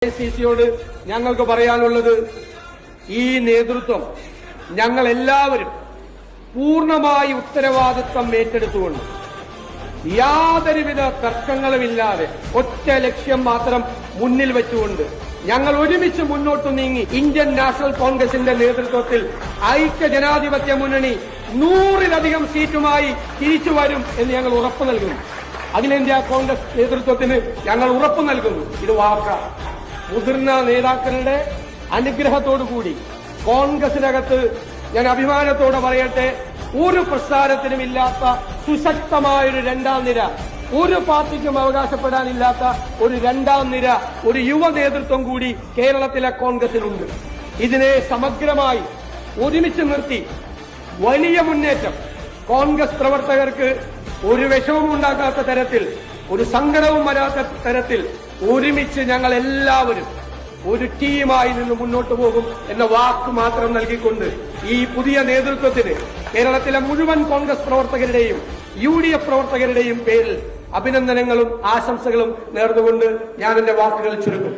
എ.ഐ.സി.സിയോട് ഞങ്ങൾക്ക് പറയാനുള്ളത്, ഈ നേതൃത്വം ഞങ്ങൾ എല്ലാവരും പൂർണ്ണമായി ഉത്തരവാദിത്വം ഏറ്റെടുത്തുകൊണ്ട് യാതൊരുവിധ തർക്കങ്ങളുമില്ലാതെ ഒറ്റ ലക്ഷ്യം മാത്രം മുന്നിൽ വെച്ചുകൊണ്ട് ഞങ്ങൾ ഒരുമിച്ച് മുന്നോട്ട് നീങ്ങി ഇന്ത്യൻ നാഷണൽ കോൺഗ്രസിന്റെ നേതൃത്വത്തിൽ ഐക്യ ജനാധിപത്യ മുന്നണി 100-ലധികം സീറ്റുമായി തിരിച്ചു വരും എന്ന് ഞങ്ങൾ ഉറപ്പു നൽകുന്നു. അഖിലേന്ത്യാ കോൺഗ്രസ് നേതൃത്വത്തിന് ഞങ്ങൾ ഉറപ്പു നൽകുന്നു. ഇത് വാക്കാണ്. മുതിർന്ന നേതാക്കളുടെ അനുഗ്രഹത്തോടുകൂടി കോൺഗ്രസിനകത്ത് ഞാൻ അഭിമാനത്തോടെ പറയട്ടെ, ഒരു പ്രസ്ഥാനത്തിനുമില്ലാത്ത സുശക്തമായൊരു രണ്ടാം നിര, ഒരു പാർട്ടിക്കും അവകാശപ്പെടാനില്ലാത്ത ഒരു രണ്ടാം നിര, ഒരു യുവ നേതൃത്വം കൂടി കേരളത്തിലെ കോൺഗ്രസിനുണ്ട്. ഇതിനെ സമഗ്രമായി ഒരുമിച്ച് നിർത്തി വലിയ മുന്നേറ്റം കോൺഗ്രസ് പ്രവർത്തകർക്ക് ഒരു വിഷമവും ഉണ്ടാക്കാത്ത തരത്തിൽ, ഒരു സങ്കടവും വരാത്ത തരത്തിൽ ഒരുമിച്ച് ഞങ്ങൾ എല്ലാവരും ഒരു ടീമായി നിന്ന് മുന്നോട്ട് പോകും എന്ന വാക്ക് മാത്രം നൽകിക്കൊണ്ട് ഈ പുതിയ നേതൃത്വത്തിന് കേരളത്തിലെ മുഴുവൻ കോൺഗ്രസ് പ്രവർത്തകരുടെയും UDF പ്രവർത്തകരുടെയും പേരിൽ അഭിനന്ദനങ്ങളും ആശംസകളും നേർന്നുകൊണ്ട് ഞാൻ എന്റെ വാക്കുകൾ ചുരുക്കും.